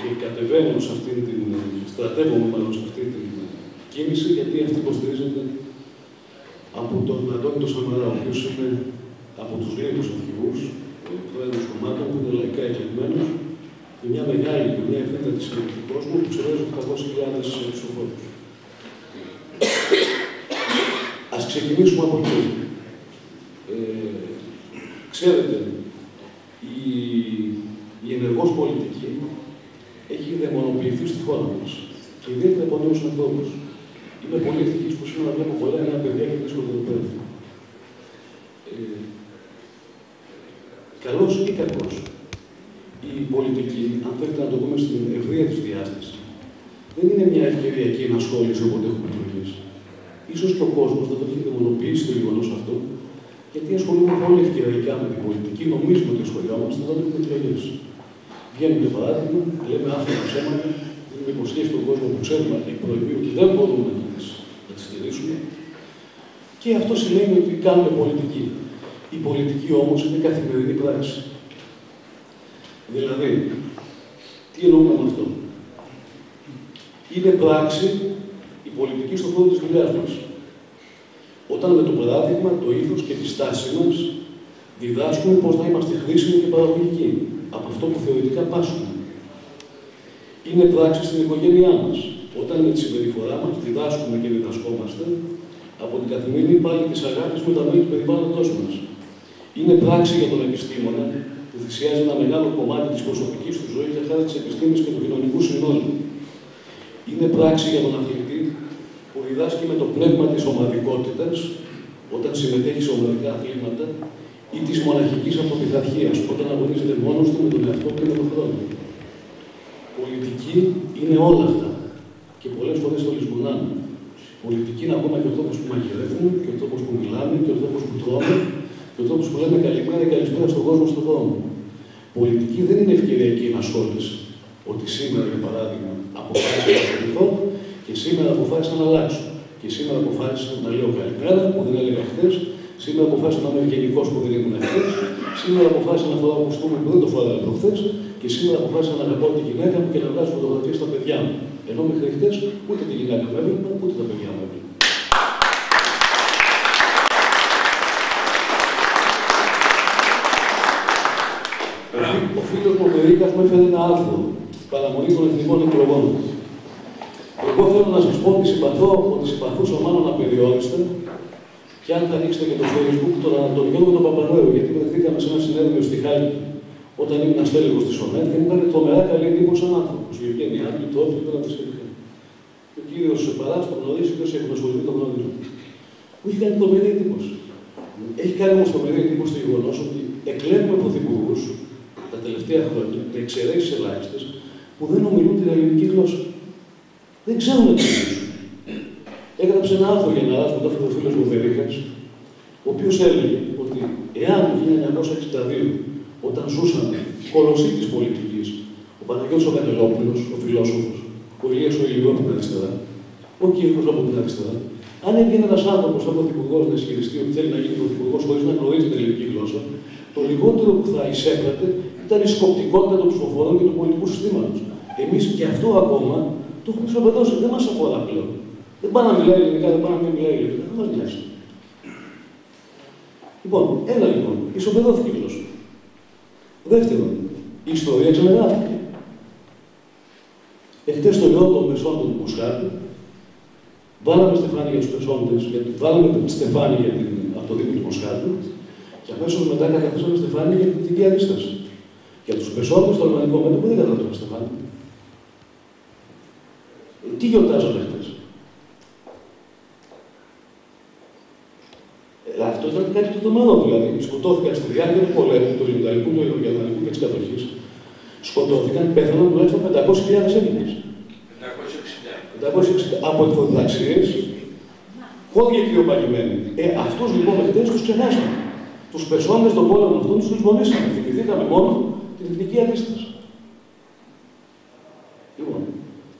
και κατεβαίνω σε αυτήν την, στρατεύομαι μάλλον σε αυτή την κίνηση, γιατί αυτή υποστηρίζεται από τον Αντώνη τον Σαμαρά, ο οποίος είναι από τους λίγους αρχηγούς, πρόεδρος κομμάτων που είναι λαϊκά εκλεγμένος, και μια μεγάλη, μια ευρύτατη συμμετοχή κόσμου που ξεπερνάει 800.000 ψηφοφόρους. Ας ξεκινήσουμε από εκεί. Ξέρετε, η ενεργός πολιτική έχει δαιμονοποιηθεί στη χώρα μας. Και ιδιαίτερα από νέους ανθρώπους. Είμαι πολύ ευτυχής που σήμερα βλέπω πολλά νέα παιδιά και βρίσκονται εδώ πέρα. Καλός ή κακός. Η πολιτική, αν θέλετε να το πούμε στην ευρεία της διάσταση, δεν είναι μια ευκαιριακή ενασχόληση όποτε έχουμε εκλογές. Ίσως και ο κόσμος δεν το έχει δαιμονοποιήσει το γεγονός αυτό, γιατί ασχολούμαστε όλοι ευκαιριακά με την πολιτική, νομίζουμε ότι ασχολιόμαστε, δεν έχουμε εκλογές. Βγαίνουμε για παράδειγμα, λέμε άφηνα ψέματα, δίνουμε υποσχέσεις στον κόσμο που ξέρουμε εκ προημίου ότι δεν μπορούμε να τις στηρίσουμε. Και αυτό σημαίνει ότι κάνουμε πολιτική. Η πολιτική όμως είναι καθημερινή πράξη. Δηλαδή, τι εννοούμε με αυτό. Είναι πράξη η πολιτική στον χώρο της δουλειάς μας. Όταν με το παράδειγμα, το ήθος και τη στάση μας διδάσκουμε πώς να είμαστε χρήσιμοι και παραγωγικοί από αυτό που θεωρητικά πάσχουμε. Είναι πράξη στην οικογένειά μας. Όταν με τη συμπεριφορά μας διδάσκουμε και διδασκόμαστε από την καθημερινή πάλι της αγάπης με τα μέλη του περιβάλλοντος μας. Είναι πράξη για τον επιστήμονα που θυσιάζει ένα μεγάλο κομμάτι της προσωπικής του ζωής για χάρη της επιστήμης και του κοινωνικού συνόλου. Είναι πράξη για τον αθλητή που διδάσκει με το πνεύμα της ομαδικότητας όταν συμμετέχει σε ομαδικά αθλήματα ή της μοναχικής αυτοπειθαρχίας όταν αγωνίζεται μόνος του με τον εαυτό του και με τον χρόνο. Πολιτική είναι όλα αυτά και πολλές φορές το λησμονάμε. Πολιτική είναι ακόμα και ο τρόπος που μαγειρεύουμε, και ο τρόπος που μιλάμε, και ο τρόπος που τρώμε, και ο τρόπος που λέμε καλημέρα και καλησπέρα στον κόσμο στον δρόμο. Πολιτική δεν είναι ευκαιριακή ενασχόληση. Ότι σήμερα, για παράδειγμα, αποφάσισα να ασχοληθώ και σήμερα αποφάσισα να αλλάξω. Και σήμερα αποφάσισα να λέω καλημέρα που δεν έλεγα χθες. Σήμερα αποφάσισα να είμαι ευγενικός που δεν ήμουν χθες. Σήμερα αποφάσισα να φοράω κουστούμι που δεν το φοράγα προχθές. Και σήμερα αποφάσισα να αγαπάω τη γυναίκα μου και να βγάζω φωτογραφίες στα παιδιά μου. Ενώ μέχρι χθες ούτε τη γυναίκα μου έβλεπα, ούτε τα παιδιά μου έβλεπα. Ο φίλος μου ο Μερίκας μου έφερε ένα άρθρο, παραμονή των εθνικών εκλογών. Εγώ θέλω να σας πω ότι συμπαθούσα μάλλον απεριόριστα, και αν θα ανοίξετε και το Facebook, τον Γιώργο τον Παπανδρέου, γιατί βρεθήκαμε σε ένα συνέδριο στη Χάλκη, όταν ήμουν αστέλεγος της ΟΝΕΤ, και μου έκανε τρομερά καλή εντύπωση σαν άνθρωπος. Η οικογένειά του, το όπλο, όλα τα σχετικά. Και ο κύριος Παράς τον γνωρίζει και όσοι έχουν ασχοληθεί τον γνωρίζουν. Μου έχει κάνει τρομερή εντύπωση. Έχει κάνει όμως τρομερή εντύπωση το γεγονός ότι εκλέγουμε πρωθυπουργούς τα τελευταία χρόνια, με εξαιρέσεις ελάχιστες, που δεν ομιλούν την ελληνική γλώσσα. Δεν ξέρουν να τη μιλήσουν. Έγραψε ένα άρθρο για να ράσουμε το φίλο μου Βερίκας, ο οποίος έλεγε ότι εάν το 1962, όταν ζούσαν κολοσσοί της πολιτικής, ο Παναγιώτης ο Κανελόπουλος, ο φιλόσοφος, ο Ηλίας ο Ηλιού από την αριστερά, ο Κύρκος από την αριστερά, αν έβγαινε ένας άνθρωπος σαν πρωθυπουργός να ισχυριστεί ότι θέλει να γίνει πρωθυπουργός χωρίς να γνωρίζει την ελληνική γλώσσα, το λιγότερο που θα εισέπρατε ήταν η σκοπτικότητα των ψηφοφόρων και του πολιτικού συστήματος. Εμείς και αυτό ακόμα το έχουμε ισοπεδώσει. Δεν μας αφορά πλέον. Δεν πάει να μιλάει ελληνικά, δεν πάει να μην μιλάει ελληνικά. Δεν μας νοιάζει. Λοιπόν, ένα λοιπόν, ισοπεδώθηκε η γλώσσα. Δεύτερον, η ιστορία ξαναγράφηκε. Εχθές στο λαιό των Μεσόντων του Μοσχάτου, βάλαμε στεφάνι για τους Μεσόντες, βάλαμε στεφάνι από το Δήμο του Μοσχάτου, και αμέσως μετά καταθέσαμε στεφάνι για την Δυτική Αντίσταση. Για τους Μεσόντες, το Αλβανικό μέτωπο δεν καταθέσαμε στεφάνι. Τι γιορτάζαμε χθες. Αυτό ήταν κάτι το τρομερό, δηλαδή. Σκοτώθηκαν στη διάρκεια του πολέμου, του Ελληνικού, του Γερμανικού και της κατοχής. Σκοτώθηκαν, πέθαναν τουλάχιστον 500.000 Έλληνες. 560. Από εκδοταξίες, χώρια κυριοπαγημένοι. Αυτούς λοιπόν χθες τους ξεχάσαμε. Τους πεσόντες των πόλεμων αυτών τους λησμονήσαμε. Θυμηθήκαμε μόνο την Εθνική Αντίσταση. Λοιπόν,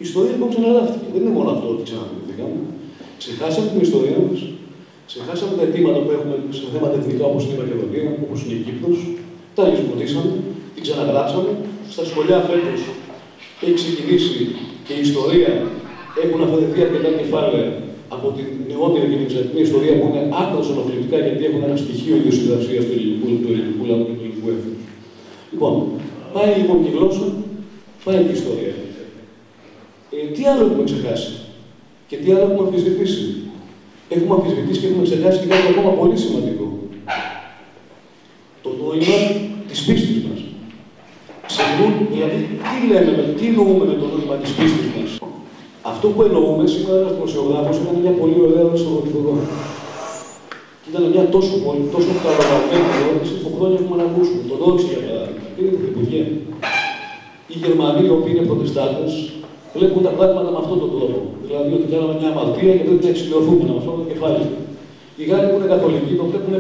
η ιστορία λοιπόν ξαναγράφτηκε. Δεν είναι μόνο αυτό ότι ξαναθυμηθήκαμε. Ξεχάσαμε την ιστορία μας. Ξεχάσαμε τα αιτήματα που έχουμε σε θέματα εθνικά όπως είναι η Μακεδονία, όπως είναι η Κύπρος. Τα λησμονήσαμε, την ξαναγράψαμε. Στα σχολεία φέτος έχει ξεκινήσει και η ιστορία, έχουν αφαιρεθεί αρκετά κεφάλαια από την νεότερη και την εξαρτημένη ιστορία που είναι άκρως ενοχλητικά γιατί έχουν ένα στοιχείο ιδιοσυγκρασίας του ελληνικού λαού και του ελληνικού έθνους. Λοιπόν, πάει λοιπόν και η γλώσσα, πάει και η ιστορία. Τι άλλο έχουμε ξεχάσει και τι άλλο έχουμε αμφισβητήσει. Έχουμε αμφισβητήσει και έχουμε ξεχάσει και κάτι ακόμα πολύ σημαντικό. Το νόημα της πίστης μας. Ξεχνούν, δηλαδή, τι εννοούμε με το νόημα της πίστης μας. Αυτό που εννοούμε σήμερα ένας δημοσιογράφος έκανε μια πολύ ωραία ερώτηση στον Πρωθυπουργό. Ήταν μια τόσο καλοδαρμένη ερώτηση που χρόνια έχουμε να ακούσουμε. Τον ρώτησε για παράδειγμα. Κύριε Πρωθυπουργέ, οι Γερμανοί, οι οποίοι είναι προτεστάντες, βλέπουν τα πράγματα με αυτόν τον τρόπο. Δηλαδή ότι κάναμε μια αμαρτία και πρέπει να εξηλαιωθούμε με αυτό το κεφάλι. Οι Γάλλοι που είναι καθολικοί το βλέπουν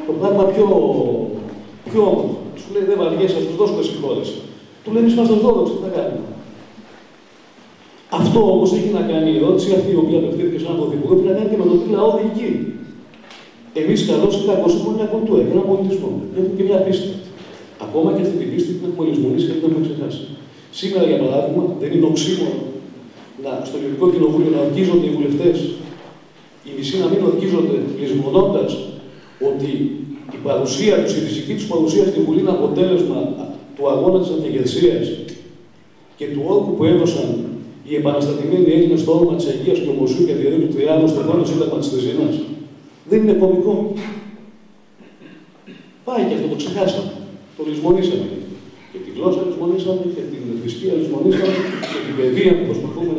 το πράγμα πιο όμορφο. Του λέει δεν βαριέσαι, θα του δώσουμε συγχώρεση. Του λέει εμείς είμαστε ορθόδοξοι, τι θα κάνουμε. Αυτό όμως έχει να κάνει, η ερώτηση αυτή η οποία απευθύνθηκε σε έναν πρωθυπουργό, έχει να κάνει και με το τι λαό διοικεί. Εμείς καλώς ή κακώς έχουμε μια κουλτούρα και έναν πολιτισμό. Έχουμε και μια πίστη. Ακόμα και αυτή την πίστη την έχουμε λησμονήσει και την έχουμε ξεχάσει. Σήμερα, για παράδειγμα, δεν είναι οξύμορο στο Ελληνικό Κοινοβούλιο να ορκίζονται οι βουλευτές, οι μισοί να μην ορκίζονται λησμονώντας ότι η παρουσία τους, η φυσική τους παρουσία στη Βουλή είναι αποτέλεσμα του αγώνα της Αντιγερσίας και του όρκου που έδωσαν οι επαναστατημένοι Έλληνες στο όνομα της Αγίας και Ομοσίου και Διαδίου του Τριάδου στο χρόνο σύνταγμα της Τεζίνας. Δεν είναι κωμικό. Πάει και αυτό, το ξεχάσαμε. Το λησμονήσαμε. Και τη γλώσσα λησμονήσαμε, και την θρησκεία λησμονήσαμε, και την παιδεία που προσπαθούμε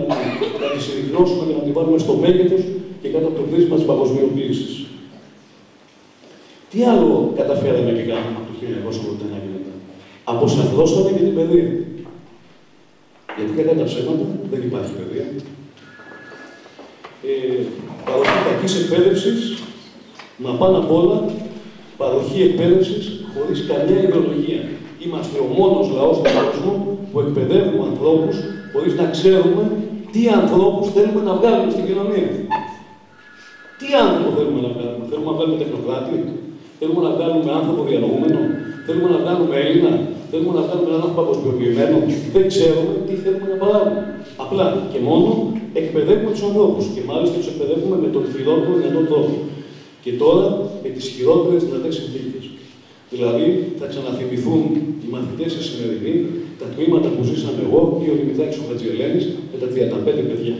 να τη συρρυκνώσουμε και να την βάλουμε στο μέγεθος και κάτω από το πρίσμα της παγκοσμιοποίησης. Τι άλλο καταφέραμε και κάναμε από το 1981 και μετά. Αποσαφρώσαμε και την παιδεία. Γιατί κατά τα ψέματα δεν υπάρχει παιδεία. Παροχή κακής εκπαίδευσης, μα πάνω απ' όλα παροχή εκπαίδευσης χωρίς καμιά ιδεολογία. Είμαστε ο μόνος λαός στον κόσμο που εκπαιδεύουμε ανθρώπους χωρίς να ξέρουμε τι ανθρώπους θέλουμε να βγάλουμε στην κοινωνία. Τι άνθρωπο θέλουμε να βγάλουμε. Θέλουμε να βγάλουμε τεχνοκράτη, θέλουμε να βγάλουμε άνθρωπο διανοούμενο, θέλουμε να βγάλουμε Έλληνα, θέλουμε να βγάλουμε έναν άνθρωπο παγκοσμιοποιημένο. Δεν ξέρουμε τι θέλουμε να παράγουμε. Απλά και μόνο εκπαιδεύουμε τους ανθρώπους και μάλιστα τους εκπαιδεύουμε με τον χειρότερο δυνατό τρόπο. Και τώρα με τις χειρότερες δυνατές συνθήκες. Δηλαδή, θα ξαναθυμηθούν οι μαθητές σε σημερινή τα τμήματα που ζήσαμε εγώ και ο Δημητράκης ο Χατζιελένης με τα 35 παιδιά.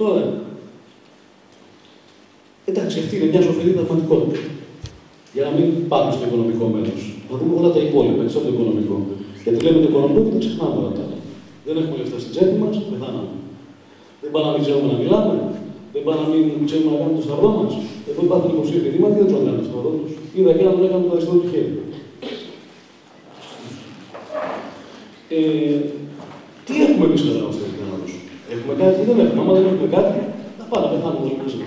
Τώρα, εντάξει, αυτή είναι μια ζωφερή πραγματικότητα. Για να μην πάμε στο οικονομικό μέρος. Να δούμε όλα τα υπόλοιπα, έτσι από το οικονομικό. Γιατί λέμε το οικονομικό και τα ξεχνάμε όλα τα άλλα. Δεν έχουμε λεφτά στην τσέπη μας, πεθάναμε. Δεν πάμε να μην ξέρουμε να μιλάμε. Δεν πάμε να μην ξέρουμε να κάνουμε το σταυρό μας. Εδώ υπάρχουν δημοσίοι επιδείματοι, δεν τους κάνουν το σταυρό τους. Είδα και να τον έκαναν το αριστερό του χέρι. Τι έχουμε εμείς κατά μας τελικά να δώσουμε. Έχουμε κάτι ή δεν έχουμε. Άμα δεν έχουμε κάτι, θα πάμε να πεθάνουμε όλοι μαζί.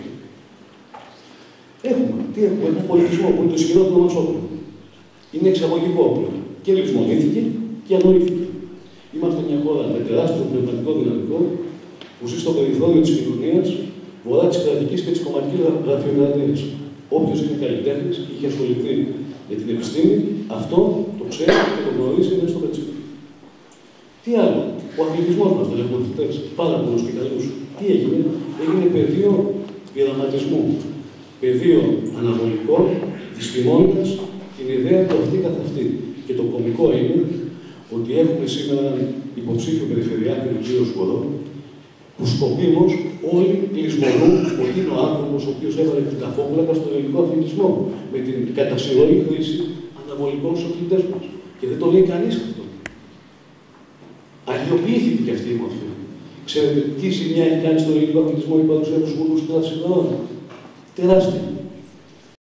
Έχουμε. Τι έχουμε. Έχουμε πολιτισμό που είναι το ισχυρότερο μας όπλο. Είναι εξαγωγικό όπλο. Και λησμονήθηκε και ανοήθηκε. Είμαστε μια χώρα με τεράστιο πνευματικό δυναμικό που ζει στο περιθώριο της κοινωνίας, βορρά της κρατικής και της κομματικής γραφειοκρατίας. Όποιος είναι καλλιτέχνης και είχε ασχοληθεί με την επιστήμη, αυτό το ξέρει και το γνωρίζει μέσα στο πετσί. Τι άλλο. Ο αθλητισμός μας, δεν έχουμε αθλητές, πάρα πολλούς και καλούς. Τι έγινε. Έγινε πεδίο πειραματισμού. Πεδίο αναβολικό, δυσφημώνοντας την ιδέα του αυτή καθ' αυτή. Και το κωμικό είναι ότι έχουμε σήμερα υποψήφιο περιφερειάρχη του κ. Σκορό, που σκοπίμως όλοι λησμονούν ότι είναι ο άνθρωπος ο οποίος έβαλε την ταφόπλακα στον ελληνικό αθλητισμό με την κατασυρωή χρήση αναβολικών στους αθλητές μας. Και δεν το λέει κανείς αυτό. Αγιοποιήθηκε και αυτή η μορφή. Ξέρετε τι ζημιά έχει κάνει στον ελληνικό αθλητισμό η παρουσία του Σκούρου του Τρασινόρου. Τεράστια.